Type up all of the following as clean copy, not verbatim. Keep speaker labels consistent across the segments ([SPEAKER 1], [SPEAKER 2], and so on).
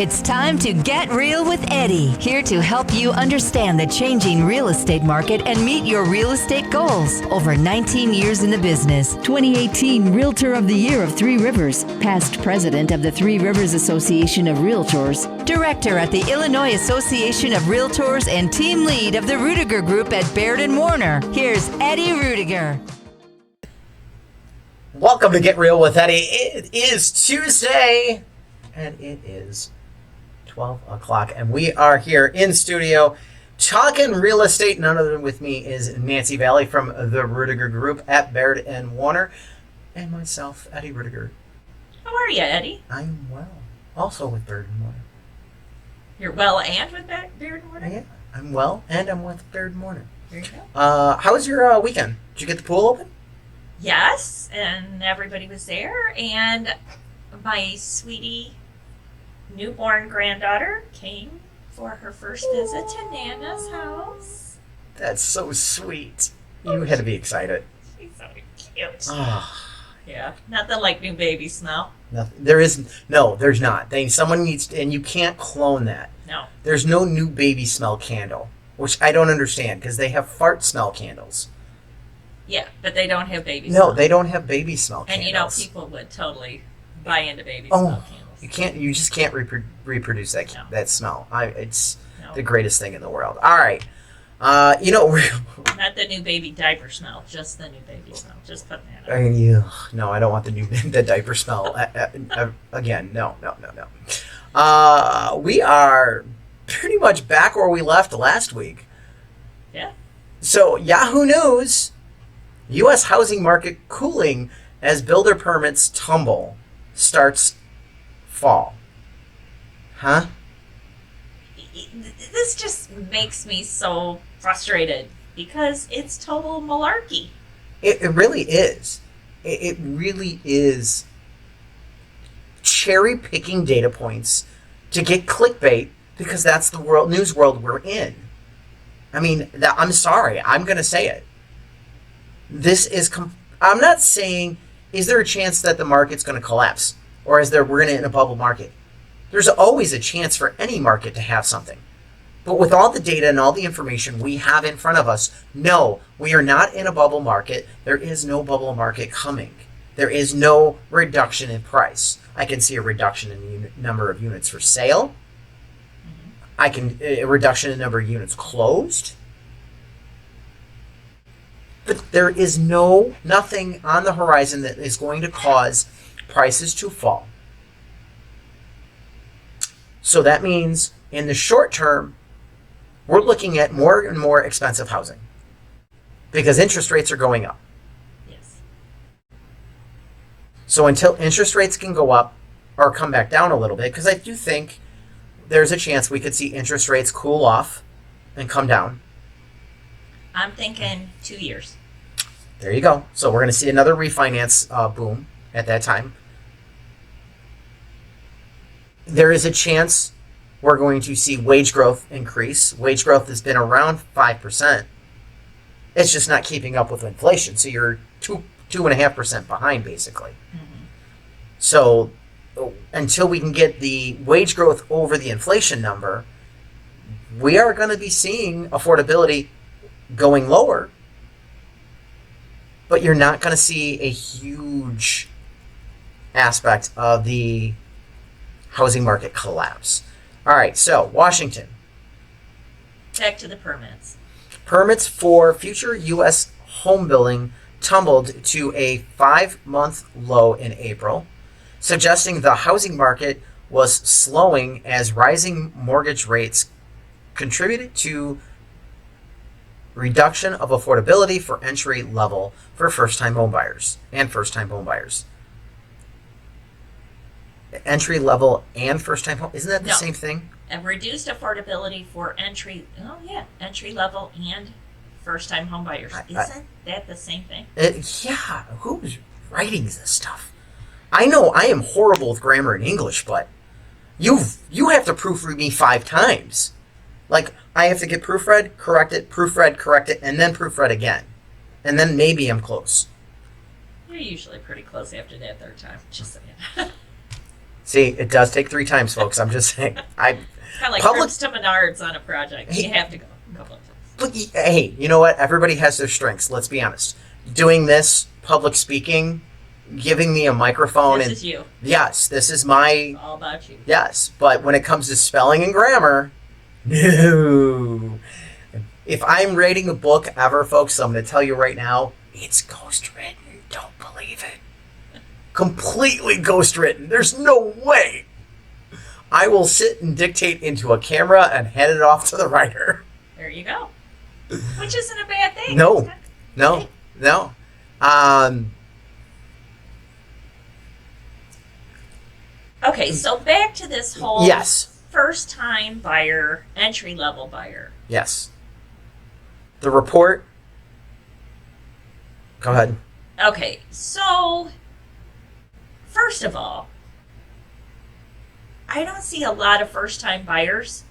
[SPEAKER 1] It's time to get real with Eddie, here to help you understand the changing real estate market and meet your real estate goals. Over 19 years in the business. 2018 Realtor of the Year of Three Rivers. Past president of the Three Rivers Association of Realtors. Director at the Illinois Association of Realtors and team lead of the Ruettiger Group at Baird Warner. Here's Eddie Ruettiger.
[SPEAKER 2] Welcome to Get Real with Eddie. It is Tuesday, and it is 12 o'clock, and we are here in studio talking real estate. None other than with me is Nancy Vallee from the Ruettiger Group at Baird Warner, and myself, Eddie Ruettiger.
[SPEAKER 3] How are you, Eddie?
[SPEAKER 2] I'm well. Also with Baird Warner.
[SPEAKER 3] You're well and with Baird Warner?
[SPEAKER 2] Yeah, I'm well, and I'm with Baird Warner.
[SPEAKER 3] There you go.
[SPEAKER 2] How was your weekend? Did you get the pool open?
[SPEAKER 3] Yes, and everybody was there, and my sweetie newborn granddaughter came for her first visit to Nana's house.
[SPEAKER 2] That's so sweet. You had to be excited.
[SPEAKER 3] She's so cute.
[SPEAKER 2] Oh.
[SPEAKER 3] Yeah, nothing like new baby smell.
[SPEAKER 2] Nothing. There's not. Someone needs to, and you can't clone that.
[SPEAKER 3] No.
[SPEAKER 2] There's no new baby smell candle, which I don't understand because they have fart smell candles.
[SPEAKER 3] Yeah, but they don't have baby smell.
[SPEAKER 2] No, they don't have baby smell
[SPEAKER 3] and
[SPEAKER 2] candles.
[SPEAKER 3] And people would totally buy into baby smell candles.
[SPEAKER 2] You just can't reproduce that that smell. It's
[SPEAKER 3] No.
[SPEAKER 2] the greatest thing in the world. All right.
[SPEAKER 3] Not the new baby diaper smell, just the new baby smell. Just putting that out.
[SPEAKER 2] No, I don't want the diaper smell again. No. We are pretty much back where we left last week.
[SPEAKER 3] Yeah.
[SPEAKER 2] So Yahoo News, U.S. housing market cooling as builder permits tumble, starts fall. Huh?
[SPEAKER 3] This just makes me so frustrated because it's total malarkey.
[SPEAKER 2] It really is. It really is cherry picking data points to get clickbait because that's the news world we're in. I mean, I'm sorry. I'm going to say it. This is. I'm not saying. Is there a chance that the market's going to collapse, or we're going to hit a bubble market? There's always a chance for any market to have something. But with all the data and all the information we have in front of us, no, we are not in a bubble market. There is no bubble market coming. There is no reduction in price. I can see a reduction in the number of units for sale. A reduction in the number of units closed. But there is nothing on the horizon that is going to cause prices to fall. So that means in the short term, we're looking at more and more expensive housing because interest rates are going up.
[SPEAKER 3] Yes.
[SPEAKER 2] So until interest rates can go up or come back down a little bit, because I do think there's a chance we could see interest rates cool off and come down.
[SPEAKER 3] I'm thinking 2 years.
[SPEAKER 2] There you go. So we're going to see another refinance boom at that time. There is a chance we're going to see wage growth increase. Wage growth has been around 5%. It's just not keeping up with inflation. So you're 2.5% behind, basically.
[SPEAKER 3] Mm-hmm.
[SPEAKER 2] So until we can get the wage growth over the inflation number, we are going to be seeing affordability going lower. But you're not going to see a huge aspect of the housing market collapse. All right, so Washington.
[SPEAKER 3] Back to the permits.
[SPEAKER 2] Permits for future U.S. home building tumbled to a 5-month low in April, suggesting the housing market was slowing as rising mortgage rates contributed to reduction of affordability for entry level for first-time home buyers and first-time home buyers. Entry level and first-time home, isn't that the same thing?
[SPEAKER 3] And reduced affordability for entry level and first-time home buyers. Isn't that the same thing?
[SPEAKER 2] Yeah, who's writing this stuff? I know I am horrible with grammar and English, but you have to proofread me 5 times. Like, I have to get proofread, correct it, and then proofread again. And then maybe I'm close.
[SPEAKER 3] You're usually pretty close after that third time. Just saying.
[SPEAKER 2] See, it does take 3 times, folks. I'm just saying.
[SPEAKER 3] It's kind of like trips to Menards on a project. You have to go a couple of times.
[SPEAKER 2] But, hey, you know what? Everybody has their strengths. Let's be honest. Doing this, public speaking, giving me a microphone.
[SPEAKER 3] This is you.
[SPEAKER 2] Yes, this is my...
[SPEAKER 3] It's all about you.
[SPEAKER 2] Yes, but when it comes to spelling and grammar, no. If I'm rating a book ever, folks, I'm going to tell you right now, it's ghostwritten. Don't believe it. Completely ghostwritten. There's no way. I will sit and dictate into a camera and hand it off to the writer.
[SPEAKER 3] There you go. Which isn't a bad thing.
[SPEAKER 2] No.
[SPEAKER 3] Okay, so back to this whole
[SPEAKER 2] Yes.
[SPEAKER 3] first-time buyer, entry-level buyer.
[SPEAKER 2] Yes. The report. Go ahead.
[SPEAKER 3] Okay, so first of all, I don't see a lot of first-time buyers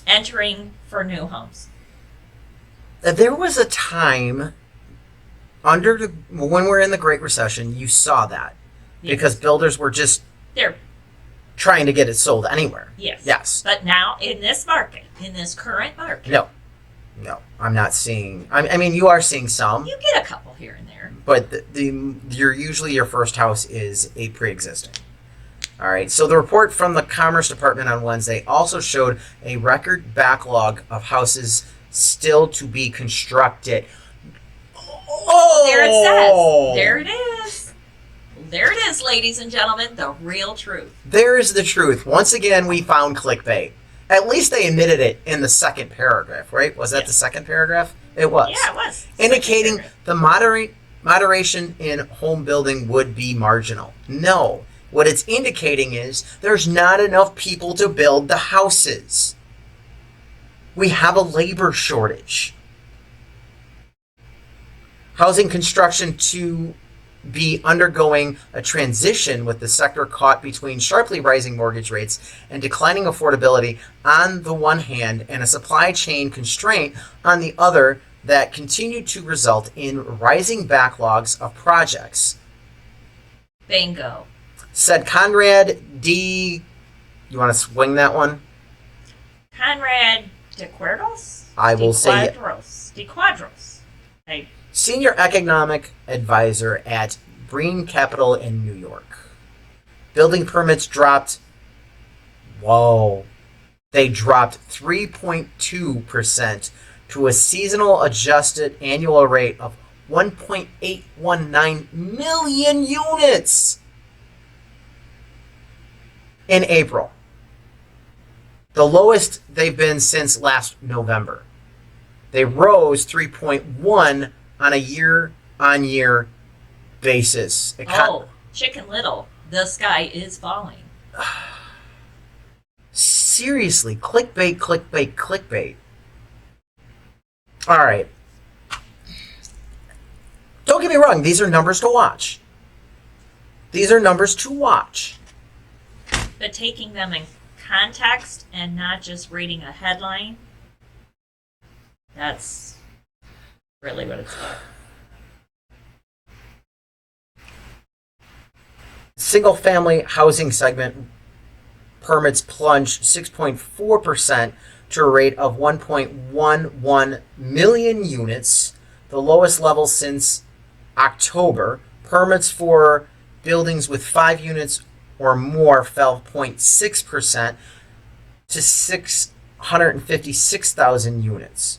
[SPEAKER 3] entering for new homes.
[SPEAKER 2] There was a time when we're in the Great Recession, you saw that because builders were just
[SPEAKER 3] They're
[SPEAKER 2] trying to get it sold anywhere.
[SPEAKER 3] yes. But now in this market, in this current market,
[SPEAKER 2] No, I'm not seeing. I mean, you are seeing some,
[SPEAKER 3] you get a couple here and there.
[SPEAKER 2] but usually your first house is a pre-existing. All right. So the report from the Commerce Department on Wednesday also showed a record backlog of houses still to be constructed. Oh,
[SPEAKER 3] There it says. There it is. There it is, ladies and gentlemen, the real truth.
[SPEAKER 2] There is the truth. Once again, we found clickbait. At least they admitted it in the second paragraph, right? Was that the second paragraph? It was.
[SPEAKER 3] Yeah, it was.
[SPEAKER 2] Indicating the moderation in home building would be marginal. No. What it's indicating is there's not enough people to build the houses. We have a labor shortage. Housing construction to be undergoing a transition with the sector caught between sharply rising mortgage rates and declining affordability on the one hand and a supply chain constraint on the other that continue to result in rising backlogs of projects.
[SPEAKER 3] Bingo.
[SPEAKER 2] Said Conrad D. You want to swing that one?
[SPEAKER 3] Conrad de Cuadros?
[SPEAKER 2] I will say it.
[SPEAKER 3] De Cuadros.
[SPEAKER 2] Senior Economic Advisor at Breen Capital in New York. Building permits dropped. Whoa. They dropped 3.2% to a seasonal adjusted annual rate of 1.819 million units in April. The lowest they've been since last November. They rose 3.1 on a year-on-year basis.
[SPEAKER 3] Chicken Little, the sky is falling.
[SPEAKER 2] Seriously, clickbait. All right. Don't get me wrong, these are numbers to watch.
[SPEAKER 3] But taking them in context and not just reading a headline, that's really what it's about.
[SPEAKER 2] Single-family housing segment permits plunged 6.4% to a rate of 1.11 million units, the lowest level since October. Permits for buildings with 5 units or more fell 0.6% to 656,000 units.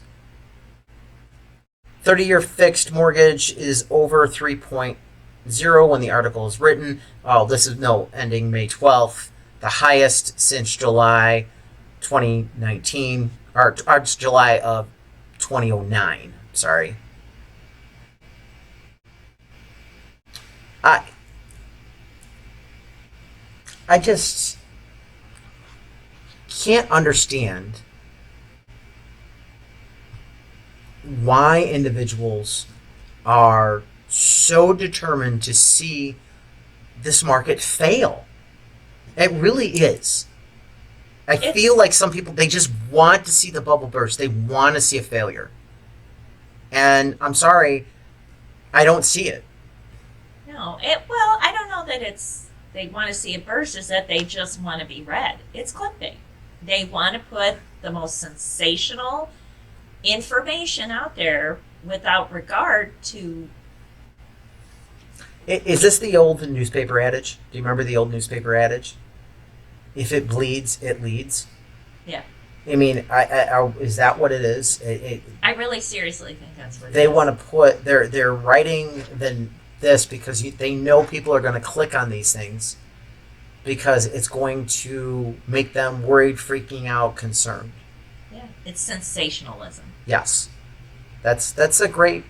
[SPEAKER 2] 30-year fixed mortgage is over 3.0 when the article is written. Oh, this is ending May 12th, the highest since July 2019, or July of 2009. Sorry. I just can't understand why individuals are so determined to see this market fail. It really is. I feel like some people, they just want to see the bubble burst. They want to see a failure. And I'm sorry, I don't see it.
[SPEAKER 3] No, I don't know that it's they want to see it burst is that they just want to be read. It's clickbait. They want to put the most sensational information out there without regard to.
[SPEAKER 2] Is this the old newspaper adage? Do you remember the old newspaper adage? If it bleeds, it leads.
[SPEAKER 3] Yeah.
[SPEAKER 2] I mean, is that what it is?
[SPEAKER 3] I really seriously think that's what
[SPEAKER 2] they want to put. They're writing this because they know people are going to click on these things because it's going to make them worried, freaking out, concerned.
[SPEAKER 3] Yeah, it's sensationalism.
[SPEAKER 2] Yes, that's a great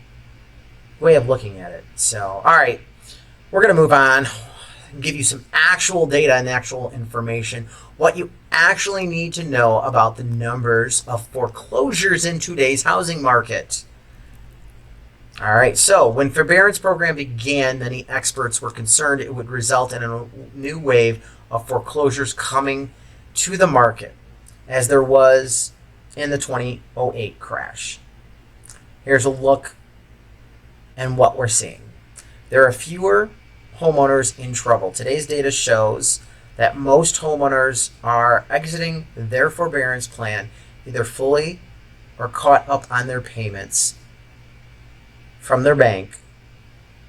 [SPEAKER 2] way of looking at it. So, all right, we're going to move on and give you some actual data and actual information. What you actually need to know about the numbers of foreclosures in today's housing market. All right, so when forbearance program began, many experts were concerned it would result in a new wave of foreclosures coming to the market, as there was in the 2008 crash. Here's a look at what we're seeing. There are fewer homeowners in trouble. Today's data shows that most homeowners are exiting their forbearance plan either fully or caught up on their payments from their bank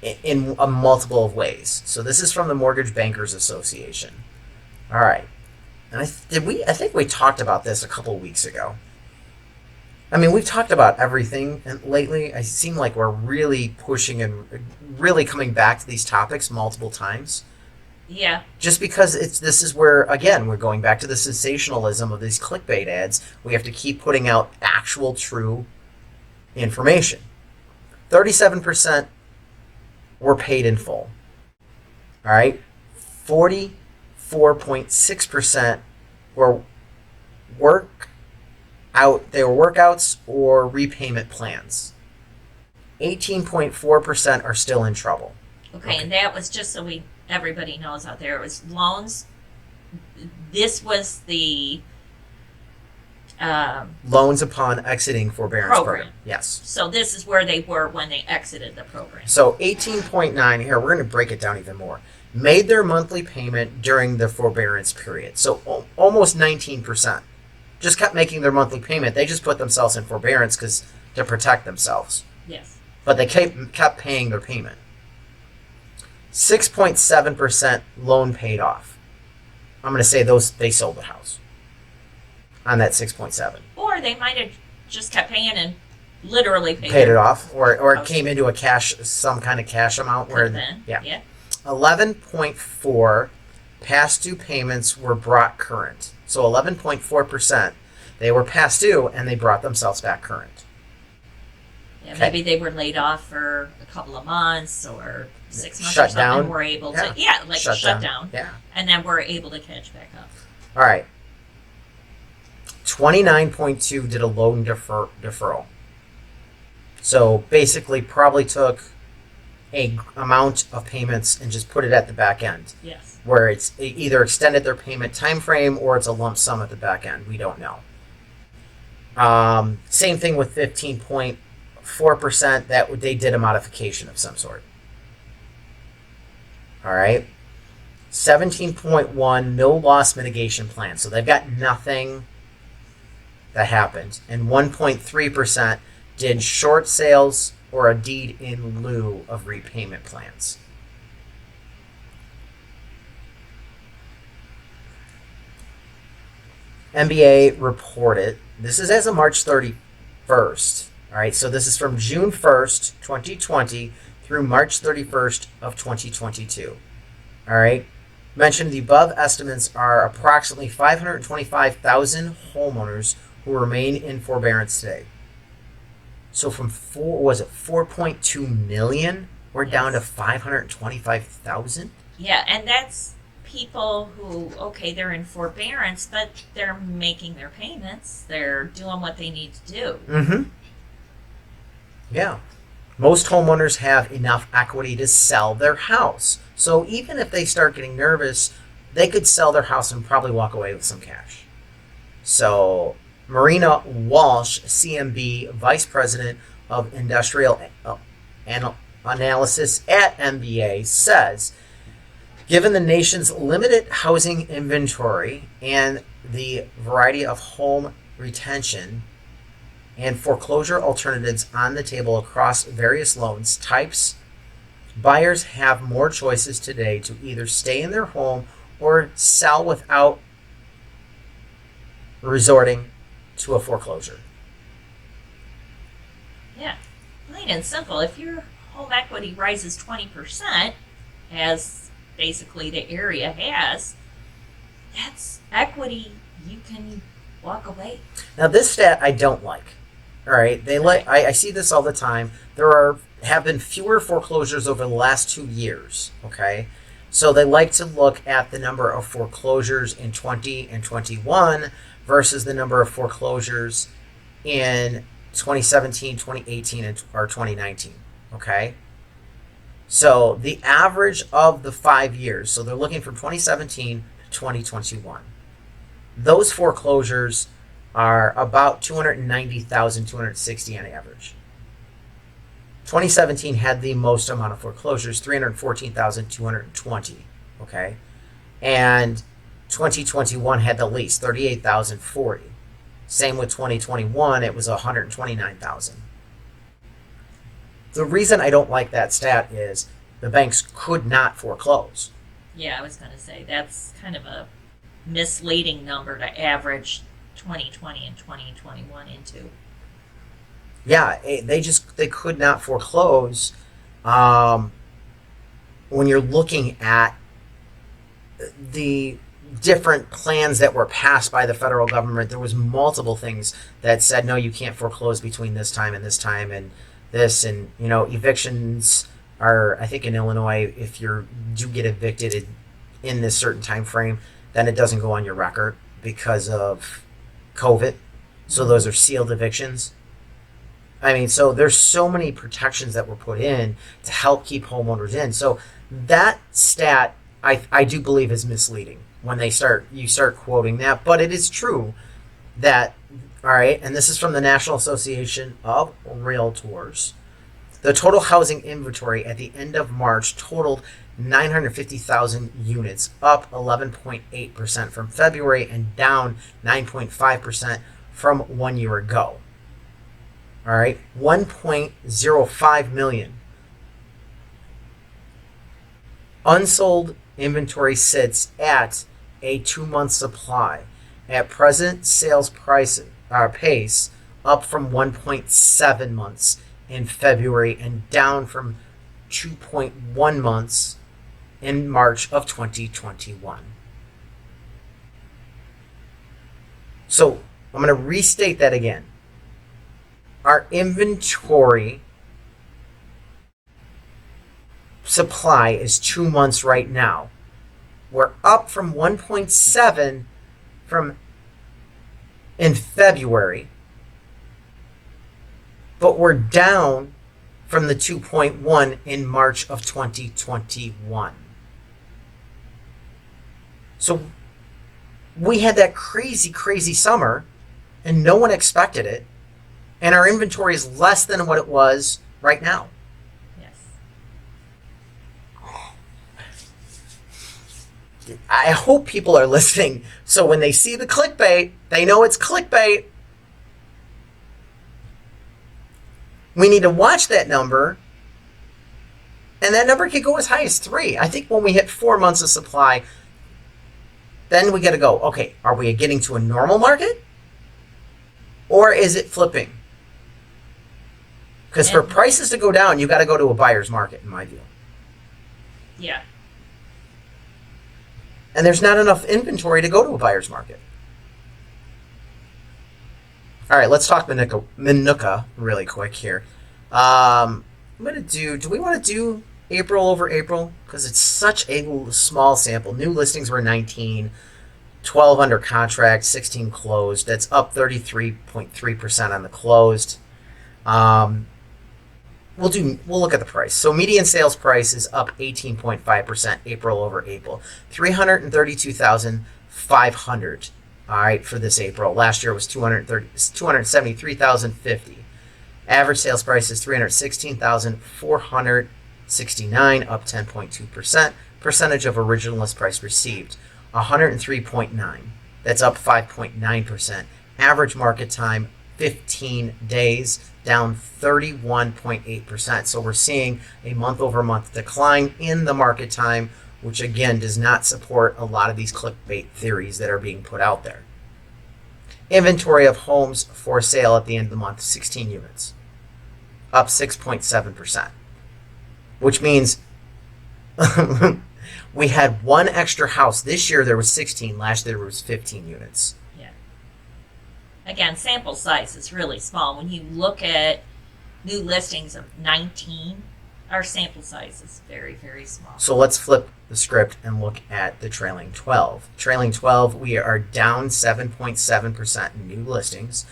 [SPEAKER 2] in a multiple of ways. So this is from the Mortgage Bankers Association. All right. And I think we talked about this a couple of weeks ago. I mean, we've talked about everything lately. I seem like we're really pushing and really coming back to these topics multiple times.
[SPEAKER 3] Yeah.
[SPEAKER 2] Just because this is where, again, we're going back to the sensationalism of these clickbait ads. We have to keep putting out actual, true information. 37% were paid in full. All right. 44.6% were workouts or repayment plans. 18.4% are still in trouble.
[SPEAKER 3] Okay, and that was just so everybody knows out there. It was loans. This was the
[SPEAKER 2] loans upon exiting forbearance program. Yes.
[SPEAKER 3] So this is where they were when they exited the program.
[SPEAKER 2] So 18.9 here, we're going to break it down even more. Made their monthly payment during the forbearance period. So almost 19% just kept making their monthly payment. They just put themselves in forbearance to protect themselves.
[SPEAKER 3] Yes.
[SPEAKER 2] But they kept paying their payment. 6.7% loan paid off. I'm going to say they sold the house on that 6.7.
[SPEAKER 3] Or they might have just kept paying and literally
[SPEAKER 2] paid it off, or it came into some kind of cash amount.
[SPEAKER 3] Yeah.
[SPEAKER 2] 11.4 past due payments were brought current. So 11.4%, they were past due and they brought themselves back current.
[SPEAKER 3] Yeah, maybe they were laid off for a couple of months or 6 months
[SPEAKER 2] shut
[SPEAKER 3] or something.
[SPEAKER 2] Down.
[SPEAKER 3] Were able
[SPEAKER 2] to
[SPEAKER 3] shut down.
[SPEAKER 2] Yeah.
[SPEAKER 3] And then we're able to catch back up.
[SPEAKER 2] All right. 29.2 did a loan deferral. So basically probably took a amount of payments and just put it at the back end.
[SPEAKER 3] Yes.
[SPEAKER 2] Where it's either extended their payment time frame or it's a lump sum at the back end. We don't know. Same thing with 15.4% that they did a modification of some sort. All right. 17.1 no loss mitigation plan. So they've got nothing that happened. And 1.3% did short sales or a deed in lieu of repayment plans. MBA reported, this is as of March 31st. All right, so this is from June 1st, 2020 through March 31st of 2022. All right, mentioned the above estimates are approximately 525,000 homeowners who remain in forbearance today. So from 4.2 million, we're down to 525,000?
[SPEAKER 3] Yeah, and that's people who, they're in forbearance, but they're making their payments. They're doing what they need to do.
[SPEAKER 2] Mm-hmm. Yeah. Most homeowners have enough equity to sell their house. So even if they start getting nervous, they could sell their house and probably walk away with some cash. So Marina Walsh, CMB, Vice President of Industrial Analysis at MBA, says Given the nation's limited housing inventory and the variety of home retention and foreclosure alternatives on the table across various loans types, buyers have more choices today to either stay in their home or sell without resorting to a foreclosure.
[SPEAKER 3] Yeah, plain and simple. If your home equity rises 20%, as basically the area has, that's equity you can walk away.
[SPEAKER 2] Now, this stat I don't like. All right, I see this all the time. Have been fewer foreclosures over the last 2 years. Okay, so they like to look at the number of foreclosures in 20 and 21 versus the number of foreclosures in 2017, 2018, or 2019. Okay, so the average of the 5 years. So they're looking from 2017 to 2021. Those foreclosures are about 290,000, 260 on average. 2017 had the most amount of foreclosures, 314,220. Okay, and 2021 had the least, 38,040. Same with 2021, it was 129,000. The reason I don't like that stat is the banks could not foreclose.
[SPEAKER 3] Yeah, I was going to say that's kind of a misleading number to average 2020 and 2021 into.
[SPEAKER 2] Yeah, they could not foreclose. When you're looking at the different plans that were passed by the federal government, there was multiple things that said, no, you can't foreclose between this time and this time and this. And, evictions are, I think in Illinois, if you do get evicted in this certain time frame, then it doesn't go on your record because of COVID. So those are sealed evictions. I mean, so there's so many protections that were put in to help keep homeowners in. So that stat, I do believe, is misleading when you start quoting that. But it is true that, all right, and this is from the National Association of Realtors. The total housing inventory at the end of March totaled 950,000 units, up 11.8% from February and down 9.5% from 1 year ago. All right, 1.05 million. Unsold inventory sits at a 2-month supply. At present sales pace, up from 1.7 months in February and down from 2.1 months in March of 2021. So I'm going to restate that again. Our inventory supply is 2 months right now. We're up from 1.7 in February, but we're down from the 2.1 in March of 2021. So we had that crazy summer and no one expected it. And our inventory is less than what it was right now.
[SPEAKER 3] Yes.
[SPEAKER 2] I hope people are listening. So when they see the clickbait, they know it's clickbait. We need to watch that number. And that number could go as high as 3. I think when we hit 4 months of supply, then we got to go, okay, are we getting to a normal market? Or is it flipping? Because for prices to go down, you got to go to a buyer's market, in my view.
[SPEAKER 3] Yeah.
[SPEAKER 2] And there's not enough inventory to go to a buyer's market. All right, let's talk Manuka really quick here. I'm going to do we want to do April over April? Because it's such a small sample. New listings were 19, 12 under contract, 16 closed. That's up 33.3% on the closed. We'll look at the price. So median sales price is up 18.5% April over April, 332,500. All right, for this April. Last year was 273,050. Average sales price is 316,469, up 10.2%. Percentage of original list price received, 103.9. That's up 5.9%. Average market time, 15 days, down 31.8%. So we're seeing a month-over-month decline in the market time, which again does not support a lot of these clickbait theories that are being put out there. Inventory of homes for sale at the end of the month, 16 units, up 6.7%, which means we had one extra house. This year there was 16. Last year there was 15 units.
[SPEAKER 3] Yeah. Again, sample size is really small. When you look at new listings of 19, our sample size is very, very small.
[SPEAKER 2] So let's flip the script and look at the trailing 12. Trailing 12, we are down 7.7% in new listings,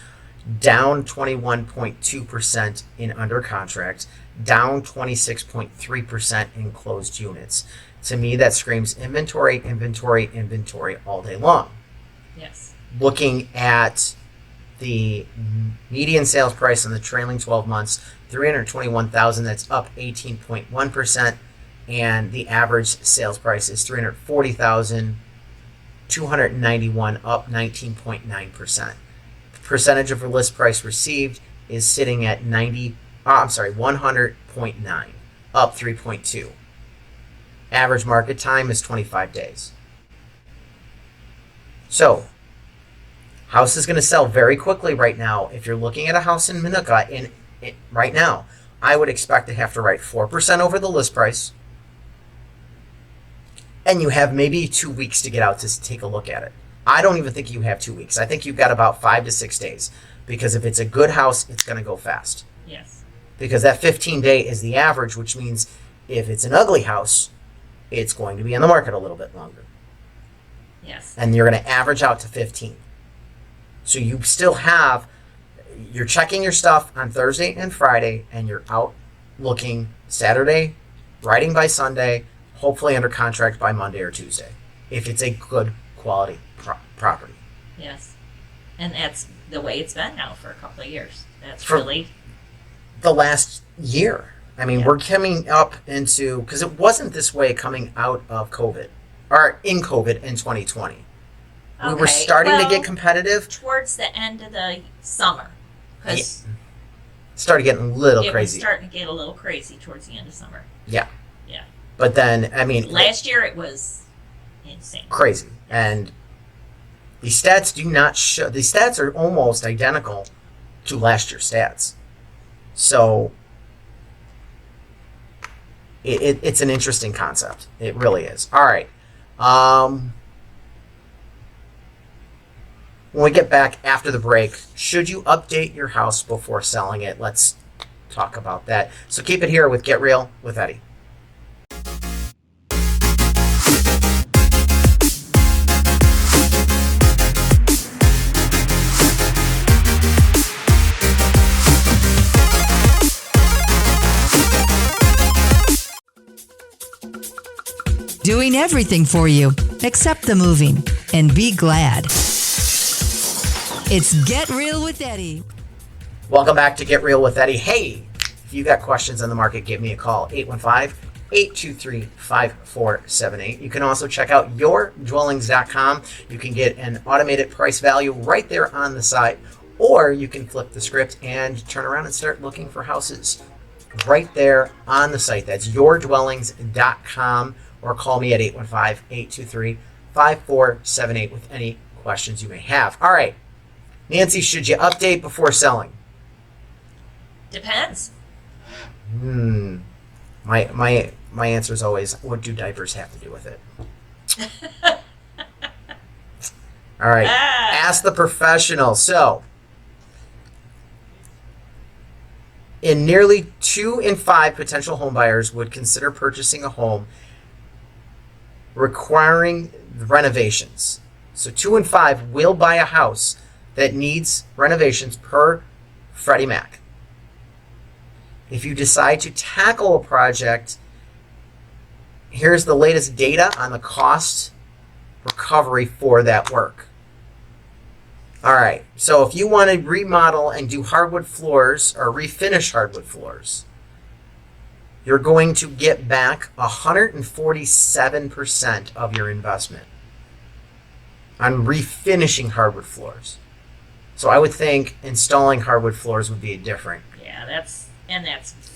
[SPEAKER 2] down 21.2% in under contract, down 26.3% in closed units. To me, that screams inventory, inventory, inventory all day long.
[SPEAKER 3] Yes.
[SPEAKER 2] Looking at the median sales price in the trailing 12 months, $321,000, that's up 18.1%, and the average sales price is $340,291, up 19.9%. The percentage of list price received is sitting at 100.9, up 3.2. Average market time is 25 days. So, house is going to sell very quickly right now. If you're looking at a house in Minooka right now, I would expect to have to write 4% over the list price, and you have maybe 2 weeks to get out to take a look at it. I don't even think you have 2 weeks. I think you've got about 5 to 6 days, because if it's a good house, it's going to go fast.
[SPEAKER 3] Yes.
[SPEAKER 2] Because that 15-day is the average, which means if it's an ugly house, it's going to be on the market a little bit longer.
[SPEAKER 3] Yes.
[SPEAKER 2] And you're going to average out to 15. So you still have, you're checking your stuff on Thursday and Friday, and you're out looking Saturday, writing by Sunday, hopefully under contract by Monday or Tuesday, if it's a good quality property.
[SPEAKER 3] Yes. And that's the way it's been now for a couple of years. That's
[SPEAKER 2] For
[SPEAKER 3] really
[SPEAKER 2] the last year. I mean,
[SPEAKER 3] Yeah.
[SPEAKER 2] we're coming up into, because it wasn't this way coming out of COVID, or in COVID in 2020. We were
[SPEAKER 3] Okay,
[SPEAKER 2] starting to
[SPEAKER 3] well,
[SPEAKER 2] get competitive.
[SPEAKER 3] towards the end of the summer. Because
[SPEAKER 2] Started getting a little
[SPEAKER 3] it was
[SPEAKER 2] crazy.
[SPEAKER 3] starting to get a little crazy towards the end of summer.
[SPEAKER 2] Yeah.
[SPEAKER 3] Yeah.
[SPEAKER 2] But then, I mean,
[SPEAKER 3] Last year it was insane.
[SPEAKER 2] crazy. And the stats do not show, the stats are almost identical to last year's stats. So it's an interesting concept. It really is. All right. When we get back after the break, should you update your house before selling it? Let's talk about that. So keep it here with Get Real with Eddie.
[SPEAKER 1] Doing everything for you except the moving. And be glad. It's Get Real with Eddie.
[SPEAKER 2] Welcome back to Get Real with Eddie. Hey, if you got questions on the market, give me a call, 815-823-5478. You can also check out yourdwellings.com. You can get an automated price value right there on the site, or you can flip the script and turn around and start looking for houses right there on the site. That's yourdwellings.com, or call me at 815-823-5478 with any questions you may have. All right. Nancy, should you update before selling?
[SPEAKER 3] Depends.
[SPEAKER 2] My answer is always, what do diapers have to do with it? All right. Ask the professional. So, in nearly 2 in 5 potential home buyers would consider purchasing a home requiring renovations. So 2 in 5 will buy a house that needs renovations per Freddie Mac. If you decide to tackle a project, here's the latest data on the cost recovery for that work. All right, so if you want to remodel and do hardwood floors or refinish hardwood floors, you're going to get back 147% of your investment on refinishing hardwood floors. So I would think installing hardwood floors would be different.
[SPEAKER 3] Yeah, that's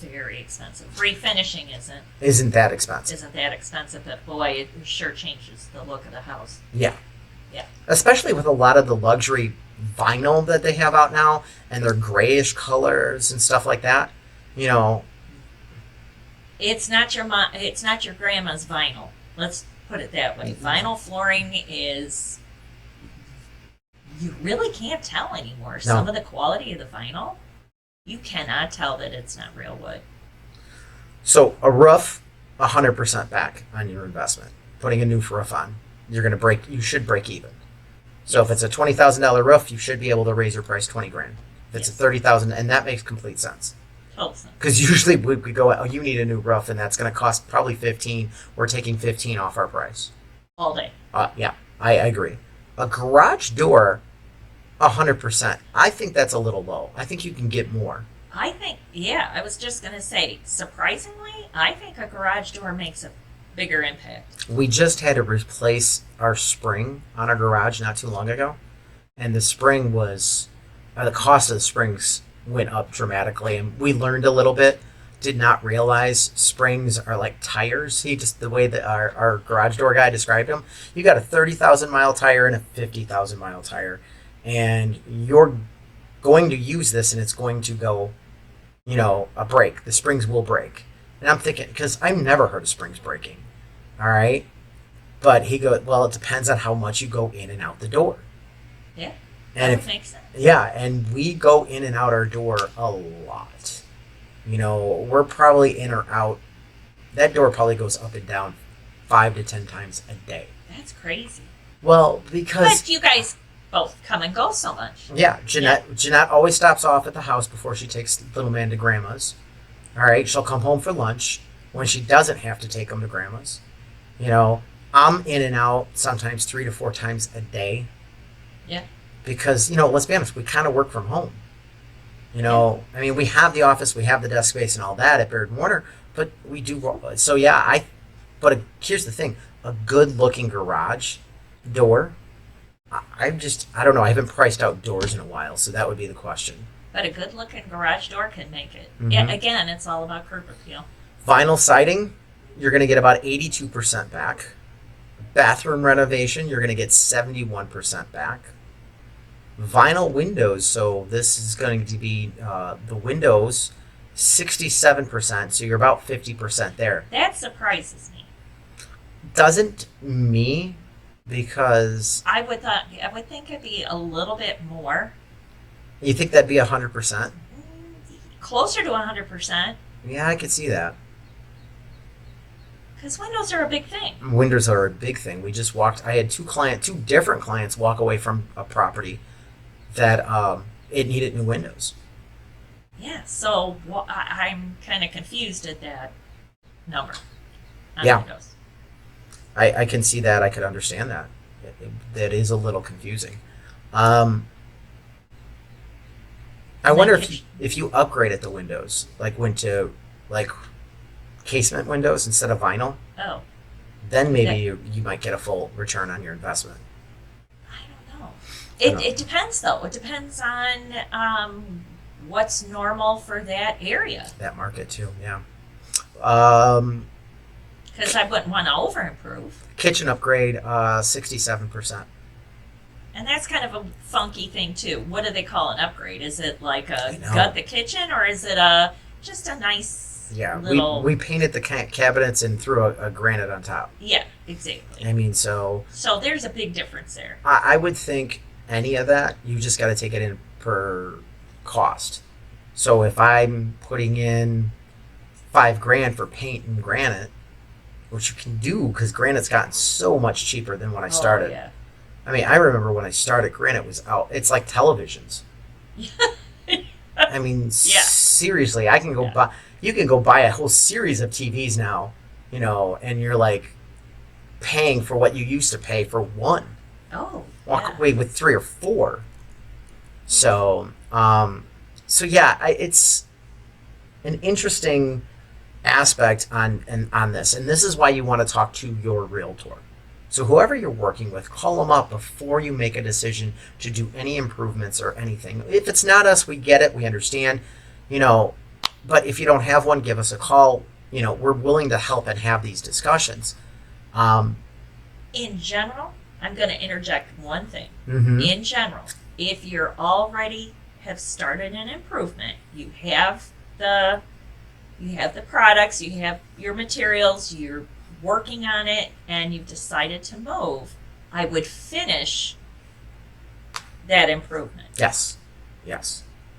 [SPEAKER 3] very expensive. Refinishing
[SPEAKER 2] Isn't that expensive?
[SPEAKER 3] isn't that expensive, but boy, it sure changes the look of the house.
[SPEAKER 2] Yeah.
[SPEAKER 3] Yeah.
[SPEAKER 2] Especially with a lot of the luxury vinyl that they have out now and their grayish colors and stuff like that. You know,
[SPEAKER 3] It's not your grandma's vinyl. Let's put it that way. Vinyl flooring is, you really can't tell anymore.
[SPEAKER 2] No.
[SPEAKER 3] Some of the quality of the vinyl, you cannot tell that it's not real wood.
[SPEAKER 2] so a roof, 100% back on your investment. Putting a new roof on, you should break even. So if it's a $20,000 roof, you should be able to raise your price $20,000. If it's a $30,000, and that makes complete sense.
[SPEAKER 3] Totally.
[SPEAKER 2] Because usually we go, oh, you need a new roof, and that's going to cost probably 15. We're taking 15 off our price.
[SPEAKER 3] All day.
[SPEAKER 2] Yeah, I agree. A garage door, 100%. I think that's a little low. I think you can get more.
[SPEAKER 3] I think, yeah, I was just going to say, surprisingly, I think a garage door makes a bigger impact.
[SPEAKER 2] We just had to replace our spring on our garage not too long ago, and the spring was, the cost of the springs went up dramatically, and we learned a little bit. Did not realize springs are like tires. The way that our garage door guy described them, you got a 30,000 mile tire and a 50,000 mile tire, and you're going to use this, and it's going to go, a break. The springs will break. And I'm thinking, because I've never heard of springs breaking. All right. But he goes, well, it depends on how much you go in and out the door.
[SPEAKER 3] Yeah.
[SPEAKER 2] And
[SPEAKER 3] that makes sense.
[SPEAKER 2] Yeah. And we go in and out our door a lot. We're probably in or out. That door probably goes up and down 5 to 10 times a day.
[SPEAKER 3] That's crazy.
[SPEAKER 2] Well, because.
[SPEAKER 3] But you guys both come and go so much.
[SPEAKER 2] Yeah. Jeanette always stops off at the house before she takes little man to grandma's. All right. She'll come home for lunch when she doesn't have to take him to grandma's. I'm in and out sometimes 3 to 4 times a day.
[SPEAKER 3] Yeah. Because,
[SPEAKER 2] let's be honest, we kind of work from home. I mean, we have the office, we have the desk space and all that at Baird Warner, but we do. So, yeah, here's the thing. A good looking garage door, I don't know. I haven't priced out doors in a while, so that would be the question.
[SPEAKER 3] But a good looking garage door can make it.
[SPEAKER 2] Mm-hmm.
[SPEAKER 3] Yeah, again, it's all about curb appeal.
[SPEAKER 2] Vinyl siding, you're going to get about 82% back. Bathroom renovation, you're going to get 71% back. Vinyl windows, so this is going to be the windows, 67%, so you're about 50% there.
[SPEAKER 3] That surprises me.
[SPEAKER 2] Doesn't me, because
[SPEAKER 3] I would think it'd be a little bit more.
[SPEAKER 2] You think that'd be 100%?
[SPEAKER 3] Closer to 100%.
[SPEAKER 2] Yeah, I could see that.
[SPEAKER 3] Because windows are a big thing.
[SPEAKER 2] Windows are a big thing. We just walked. I had two different clients walk away from a property that it needed new windows.
[SPEAKER 3] Yeah, so I'm kind of confused at that number on
[SPEAKER 2] Yeah.
[SPEAKER 3] windows.
[SPEAKER 2] I can see that. I could understand that. That is a little confusing. I wonder if you upgraded the windows, like went to casement windows instead of vinyl.
[SPEAKER 3] Oh.
[SPEAKER 2] Then maybe you might get a full return on your investment.
[SPEAKER 3] I don't know. It depends, though. It depends on what's normal for that area.
[SPEAKER 2] That market, too, yeah.
[SPEAKER 3] Because I wouldn't want to over-improve.
[SPEAKER 2] Kitchen upgrade, 67%.
[SPEAKER 3] And that's kind of a funky thing, too. What do they call an upgrade? Is it like a gut the kitchen, or is it just a nice little...
[SPEAKER 2] we painted the cabinets and threw a granite on top.
[SPEAKER 3] Yeah, exactly.
[SPEAKER 2] I mean, so
[SPEAKER 3] there's a big difference there.
[SPEAKER 2] I would think any of that, you just got to take it in per cost. So if I'm putting in $5,000 for paint and granite, which you can do because granite's gotten so much cheaper than when I started.
[SPEAKER 3] Yeah.
[SPEAKER 2] I mean, I remember when I started, granite was out. It's like televisions. I mean, seriously, I can go buy. You can go buy a whole series of TVs now, and you're like paying for what you used to pay for one.
[SPEAKER 3] Oh.
[SPEAKER 2] Walk away with 3 or 4. So, it's an interesting aspect on this, and this is why you want to talk to your realtor. So whoever you're working with, call them up before you make a decision to do any improvements or anything. If it's not us, we get it, we understand, but if you don't have one, give us a call. We're willing to help and have these discussions.
[SPEAKER 3] In general, I'm going to interject one thing.
[SPEAKER 2] Mm-hmm.
[SPEAKER 3] In general, if you're already have started an improvement, you have the products, you have your materials, you're working on it, and you've decided to move, I would finish that improvement.
[SPEAKER 2] Yes.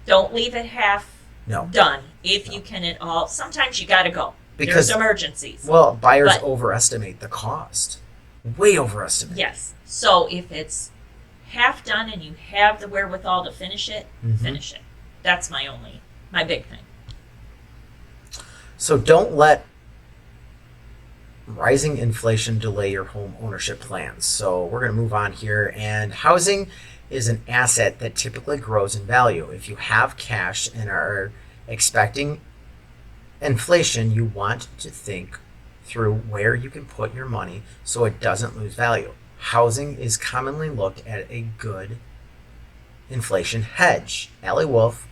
[SPEAKER 3] Don't leave it half
[SPEAKER 2] No.
[SPEAKER 3] done. If you can at all, sometimes you got to go.
[SPEAKER 2] Because
[SPEAKER 3] there's emergencies.
[SPEAKER 2] Well, buyers
[SPEAKER 3] But-
[SPEAKER 2] overestimate the cost. Way overestimate.
[SPEAKER 3] Yes. So if it's half done and you have the wherewithal to finish it,
[SPEAKER 2] Mhm.
[SPEAKER 3] finish it. That's my big thing.
[SPEAKER 2] So don't let rising inflation delay your home ownership plans. So we're going to move on here. And housing is an asset that typically grows in value. If you have cash and are expecting inflation, you want to think through where you can put your money so it doesn't lose value. Housing is commonly looked at a good inflation hedge. Allie Wolf,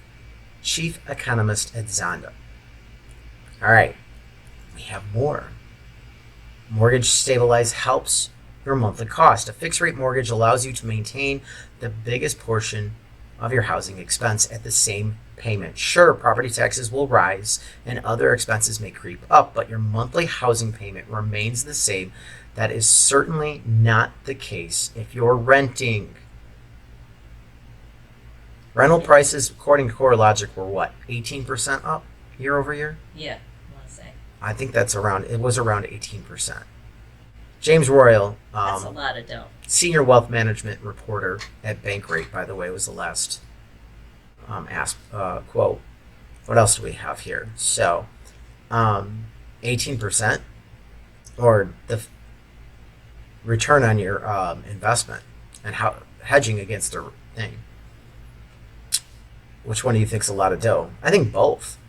[SPEAKER 2] chief economist at Zonda. All right, we have more. Mortgage Stabilize helps your monthly cost. A fixed rate mortgage allows you to maintain the biggest portion of your housing expense at the same payment. Sure, property taxes will rise and other expenses may creep up, but your monthly housing payment remains the same. That is certainly not the case if you're renting. Rental prices, according to CoreLogic, were what, 18% up year over year?
[SPEAKER 3] Yeah, I want to say.
[SPEAKER 2] I think it was around 18%. James Royal,
[SPEAKER 3] That's a lot of dough.
[SPEAKER 2] senior wealth management reporter at Bankrate, by the way, was the last quote. What else do we have here? So, 18%, or the return on your investment, and how hedging against the thing. Which one do you think's a lot of dough? I think both.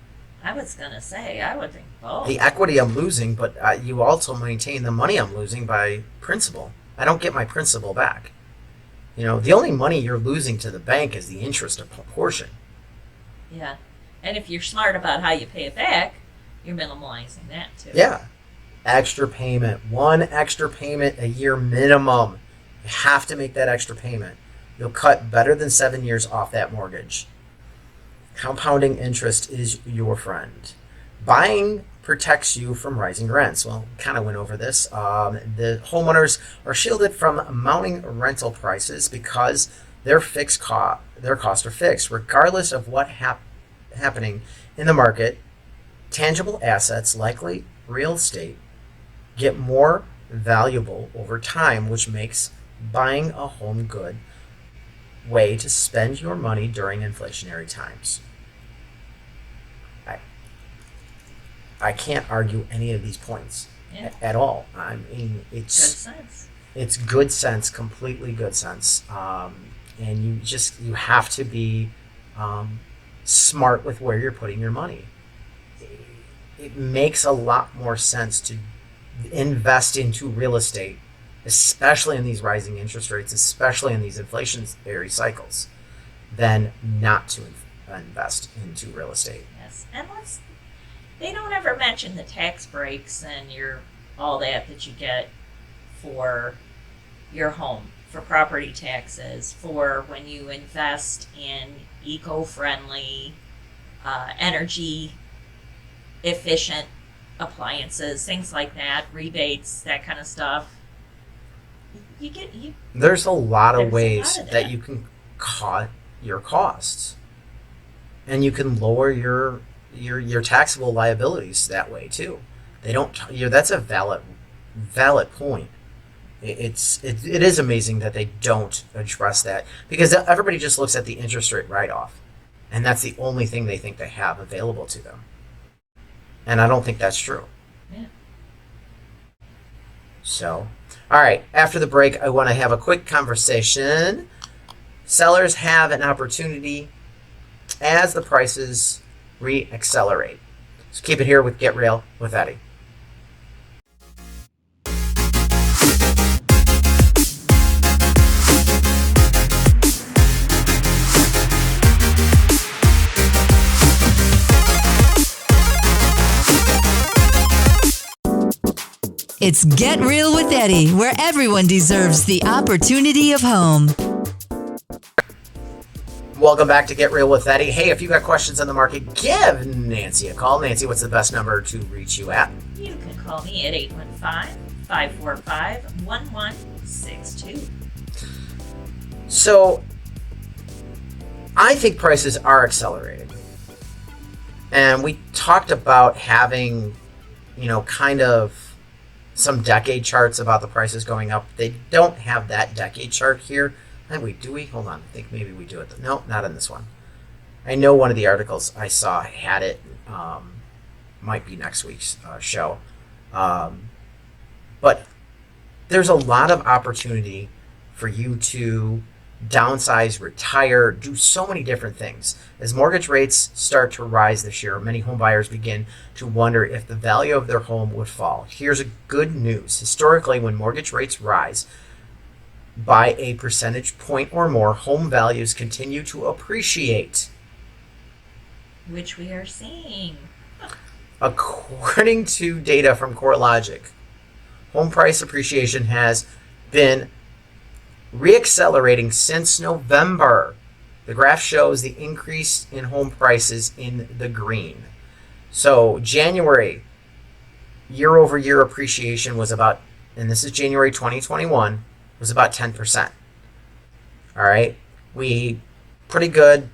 [SPEAKER 3] I was going to say, I would think both.
[SPEAKER 2] The equity I'm losing, but you also maintain the money I'm losing by principal. I don't get my principal back. The only money you're losing to the bank is the interest portion.
[SPEAKER 3] Yeah. And if you're smart about how you pay it back, you're minimalizing that too.
[SPEAKER 2] Yeah. Extra payment. One extra payment a year minimum. You have to make that extra payment. You'll cut better than 7 years off that mortgage. Compounding interest is your friend. Buying protects you from rising rents. Well, kind of went over this. The homeowners are shielded from mounting rental prices because their costs are fixed, regardless of what happening in the market. Tangible assets, likely real estate, get more valuable over time, which makes buying a home good way to spend your money during inflationary times. I can't argue any of these points at all. I mean,
[SPEAKER 3] Good sense.
[SPEAKER 2] it's good sense, completely good sense. And you have to be smart with where you're putting your money. It makes a lot more sense to invest into real estate, especially in these rising interest rates, especially in these inflationary cycles, than not to invest into real estate.
[SPEAKER 3] Yes. And they don't ever mention the tax breaks and all that you get for your home, for property taxes, for when you invest in eco-friendly, energy efficient appliances, things like that, rebates, that kind of stuff.
[SPEAKER 2] There's a lot of
[SPEAKER 3] There's a
[SPEAKER 2] ways
[SPEAKER 3] lot of
[SPEAKER 2] that
[SPEAKER 3] that.
[SPEAKER 2] you can cut your costs, and you can lower your taxable liabilities that way too. They don't. That's a valid point. It is amazing that they don't address that, because everybody just looks at the interest rate write-off, and that's the only thing they think they have available to them. And I don't think that's true.
[SPEAKER 3] Yeah.
[SPEAKER 2] So, all right, after the break, I want to have a quick conversation. Sellers have an opportunity as the prices re-accelerate. So keep it here with Get Real with Eddie.
[SPEAKER 1] It's Get Real with Eddie, where everyone deserves the opportunity of home.
[SPEAKER 2] Welcome back to Get Real with Eddie. Hey, if you got questions on the market, give Nancy a call. Nancy, what's the best number to reach you at?
[SPEAKER 3] You can call me at 815-545-1162.
[SPEAKER 2] So, I think prices are accelerating. And we talked about having, kind of some decade charts about the prices going up. They don't have that decade chart here. Do we? Hold on. I think maybe we do it. No, not in this one. I know one of the articles I saw had it. Might be next week's show. But there's a lot of opportunity for you to downsize, retire, do so many different things. As mortgage rates start to rise this year, many home buyers begin to wonder if the value of their home would fall. Here's a good news. Historically, when mortgage rates rise by a percentage point or more, home values continue to appreciate.
[SPEAKER 3] Which we are seeing.
[SPEAKER 2] According to data from CoreLogic, home price appreciation has been reaccelerating since November. The graph shows the increase in home prices in the green. So January, year over year appreciation was about, and this is January 2021, was about 10%. All right. Pretty good.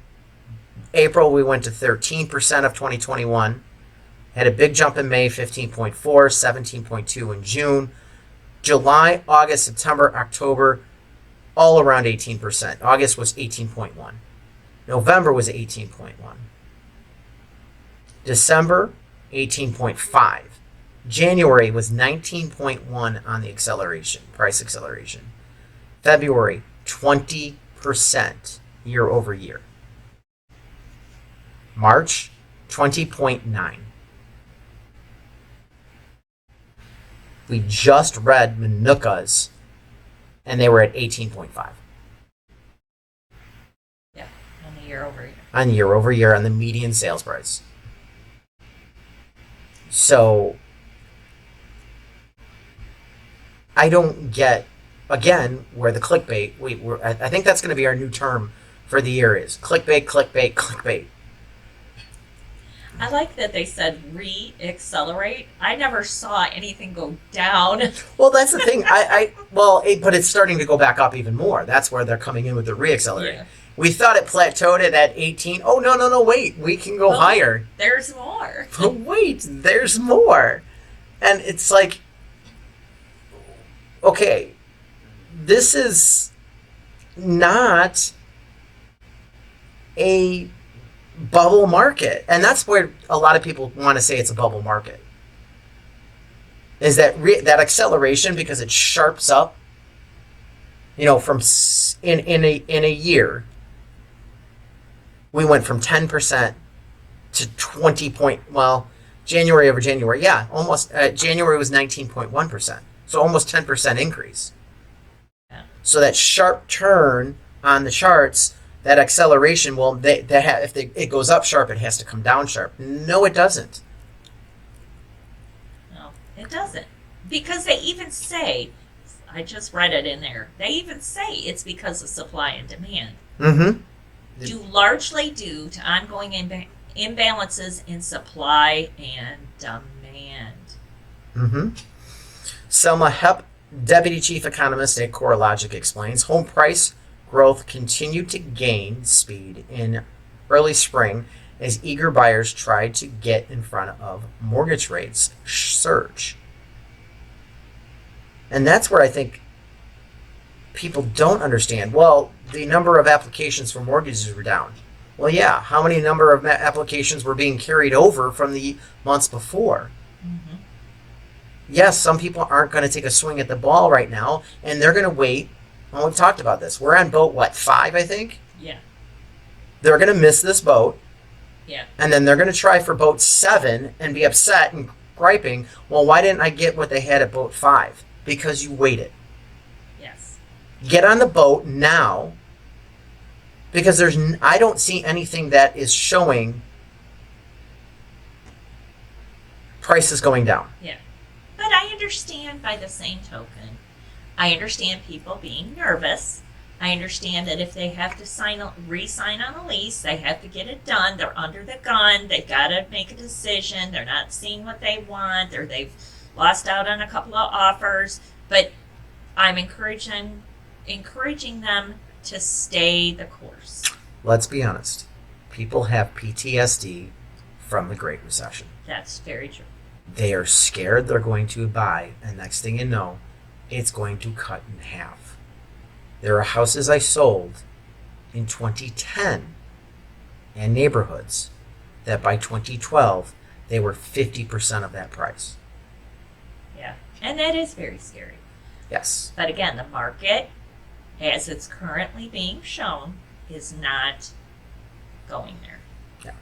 [SPEAKER 2] April, we went to 13% of 2021. Had a big jump in May, 15.4, 17.2 in June. July, August, September, October, all around 18%. August was 18.1. November was 18.1. December, 18.5. January was 19.1 on the price acceleration. February, 20% year over year. March, 20.9. We just read Manuka's, and they were at 18.5.
[SPEAKER 3] Yeah, on the year over year.
[SPEAKER 2] On year over year on the median sales price. So I don't get, again, where the clickbait, I think that's going to be our new term for the year is clickbait, clickbait, clickbait.
[SPEAKER 3] I like that they said re-accelerate. I never saw anything go down.
[SPEAKER 2] Well, that's the thing. But it's starting to go back up even more. That's where they're coming in with the re-accelerate. Yeah. We thought it plateaued at 18. Oh, no, wait. We can go higher.
[SPEAKER 3] There's more.
[SPEAKER 2] But wait, there's more. And it's like, okay, this is not a bubble market. And that's where a lot of people want to say it's a bubble market. Is that that acceleration, because it sharps up, from in a year, we went from 10% to 20 January over January. Yeah, almost. January was 19.1%. So almost 10% increase. Yeah. So that sharp turn on the charts, that acceleration, if it goes up sharp, it has to come down sharp. No, it doesn't.
[SPEAKER 3] No, it doesn't. Because they even say, I just read it in there, they even say it's because of supply and demand. Mm-hmm. Largely due to ongoing imbalances in supply and demand.
[SPEAKER 2] Mm-hmm. Selma Hepp, Deputy Chief Economist at CoreLogic, explains home price growth continued to gain speed in early spring as eager buyers tried to get in front of mortgage rates surge. And that's where I think people don't understand. Well, the number of applications for mortgages were down. Well, yeah, how many number of applications were being carried over from the months before? Mm-hmm. Yes, some people aren't going to take a swing at the ball right now, and they're going to wait. Well, we've talked about this. We're on boat, 5, I think?
[SPEAKER 3] Yeah.
[SPEAKER 2] They're going to miss this boat,
[SPEAKER 3] Yeah.
[SPEAKER 2] And then they're going to try for boat 7 and be upset and griping, well, why didn't I get what they had at boat 5? Because you waited.
[SPEAKER 3] Yes.
[SPEAKER 2] Get on the boat now, because I don't see anything that is showing prices going down.
[SPEAKER 3] Yeah. But I understand by the same token, I understand people being nervous. I understand that if they have to re-sign on a lease, they have to get it done. They're under the gun. They've got to make a decision. They're not seeing what they want, or they've lost out on a couple of offers. But I'm encouraging them to stay the course.
[SPEAKER 2] Let's be honest. People have PTSD from the Great Recession.
[SPEAKER 3] That's very true.
[SPEAKER 2] They are scared they're going to buy, and next thing you know, it's going to cut in half. There are houses I sold in 2010 and neighborhoods that by 2012, they were 50% of that price.
[SPEAKER 3] Yeah, and that is very scary.
[SPEAKER 2] Yes.
[SPEAKER 3] But again, the market, as it's currently being shown, is not going there.
[SPEAKER 2] Yeah.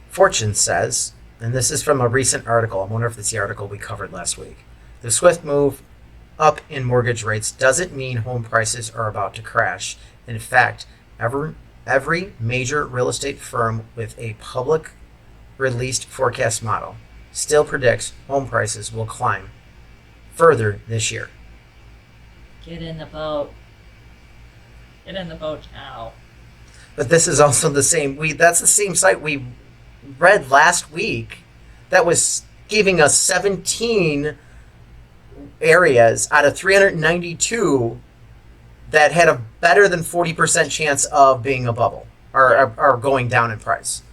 [SPEAKER 2] Fortune says, and this is from a recent article, I wonder if it's the article we covered last week, the swift move up in mortgage rates doesn't mean home prices are about to crash. In fact, every major real estate firm with a public released forecast model still predicts home prices will climb further this year.
[SPEAKER 3] Get in the boat. Get in the boat now.
[SPEAKER 2] But this is also the same. That's the same site we read last week that was giving us 17 areas out of 392 that had a better than 40% chance of being a bubble or going down in price.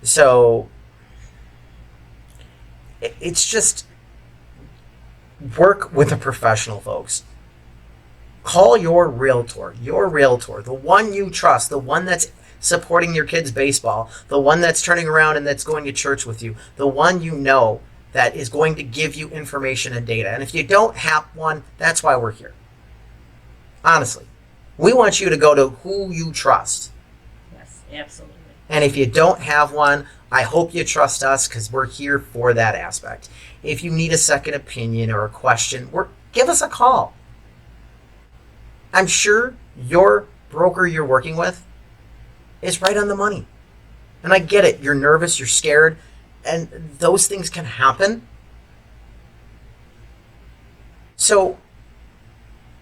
[SPEAKER 2] So it's just work with a professional, folks. Call your realtor, the one you trust, the one that's supporting your kids' baseball, the one that's turning around and that's going to church with you, the one you know that is going to give you information and data. And if you don't have one, that's why we're here. Honestly, we want you to go to who you trust.
[SPEAKER 3] Yes, absolutely.
[SPEAKER 2] And if you don't have one, I hope you trust us, because we're here for that aspect. If you need a second opinion or a question, give us a call. I'm sure your broker you're working with is right on the money. And I get it. You're nervous, you're scared, and those things can happen. So,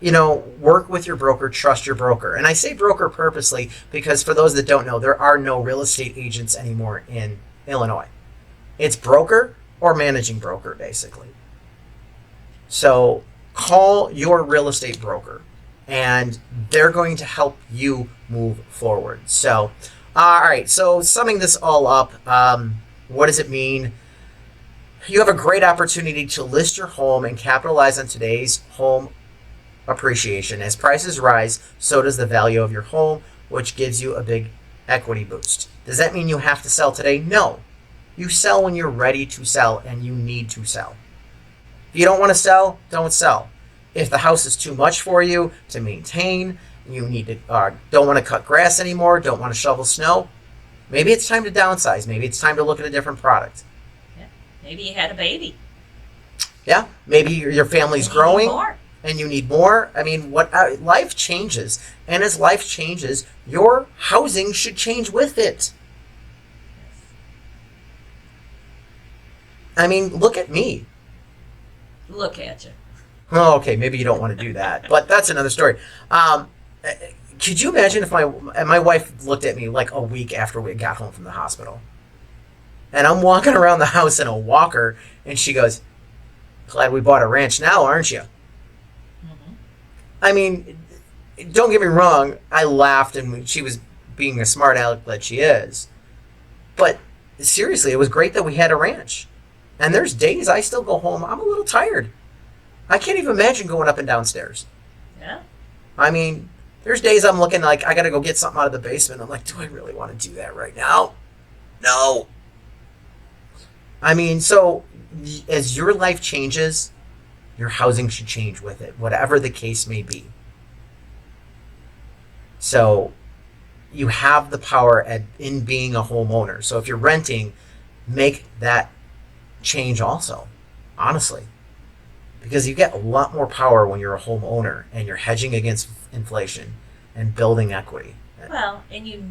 [SPEAKER 2] work with your broker, trust your broker. And I say broker purposely because for those that don't know, there are no real estate agents anymore in Illinois. It's broker or managing broker, basically. So call your real estate broker, and they're going to help you move forward. So, all right. So summing this all up, what does it mean? You have a great opportunity to list your home and capitalize on today's home appreciation. As prices rise, so does the value of your home, which gives you a big equity boost. Does that mean you have to sell today? No. You sell when you're ready to sell, and you need to sell. If you don't want to sell, don't sell. If the house is too much for you to maintain, you need to don't want to cut grass anymore, don't want to shovel snow, maybe it's time to downsize. Maybe it's time to look at a different product.
[SPEAKER 3] Yeah. Maybe you had a baby.
[SPEAKER 2] Yeah. Maybe your family's
[SPEAKER 3] And
[SPEAKER 2] growing.
[SPEAKER 3] you need more.
[SPEAKER 2] And you need more. I mean, life changes, and as life changes, your housing should change with it. I mean, look at me.
[SPEAKER 3] Look at you.
[SPEAKER 2] Oh, okay, maybe you don't want to do that, but that's another story. Could you imagine if my wife looked at me like a week after we got home from the hospital, and I'm walking around the house in a walker, and she goes, "Glad we bought a ranch now, aren't you?" I mean, don't get me wrong, I laughed, and she was being a smart aleck that she is. But seriously, it was great that we had a ranch. And there's days I still go home, I'm a little tired. I can't even imagine going up and downstairs.
[SPEAKER 3] Yeah.
[SPEAKER 2] I mean, there's days I'm looking like I got to go get something out of the basement. I'm like, do I really want to do that right now? No. I mean, so as your life changes, your housing should change with it, whatever the case may be. So you have the power in being a homeowner. So if you're renting, make that change also, honestly. Because you get a lot more power when you're a homeowner and you're hedging against inflation and building equity.
[SPEAKER 3] Well, and you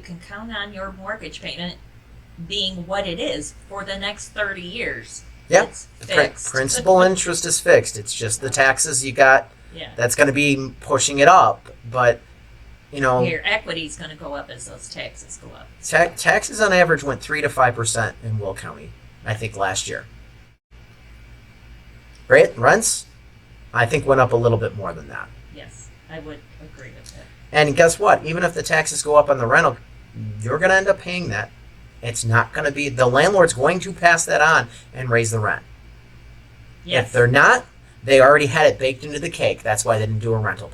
[SPEAKER 3] can count on your mortgage payment being what it is for the next 30 years.
[SPEAKER 2] Yeah,
[SPEAKER 3] It's fixed.
[SPEAKER 2] principal interest is fixed. It's just the taxes you got
[SPEAKER 3] Yeah.
[SPEAKER 2] that's going to be pushing it up. But,
[SPEAKER 3] Your equity's going to go up as those taxes go up.
[SPEAKER 2] taxes on average went 3 to 5% in Will County, I think, last year. Rents, I think, went up a little bit more than that.
[SPEAKER 3] Yes, I would agree with that.
[SPEAKER 2] And guess what? Even if the taxes go up on the rental, you're going to end up paying that. It's not going to be, the landlord's going to pass that on and raise the rent.
[SPEAKER 3] Yes.
[SPEAKER 2] If they're not, they already had it baked into the cake. That's why they didn't do a rental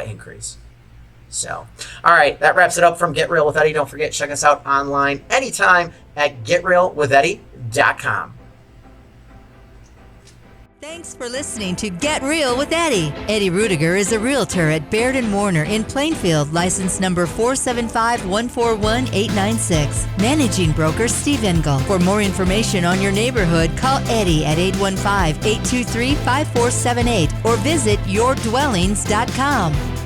[SPEAKER 2] increase. So, all right, that wraps it up from Get Real with Eddie. Don't forget, check us out online anytime at getrealwitheddie.com.
[SPEAKER 1] Thanks for listening to Get Real with Eddie. Eddie Ruettiger is a realtor at Baird Warner in Plainfield, license number 475141896. Managing broker Steve Engel. For more information on your neighborhood, call Eddie at 815-823-5478 or visit yourdwellings.com.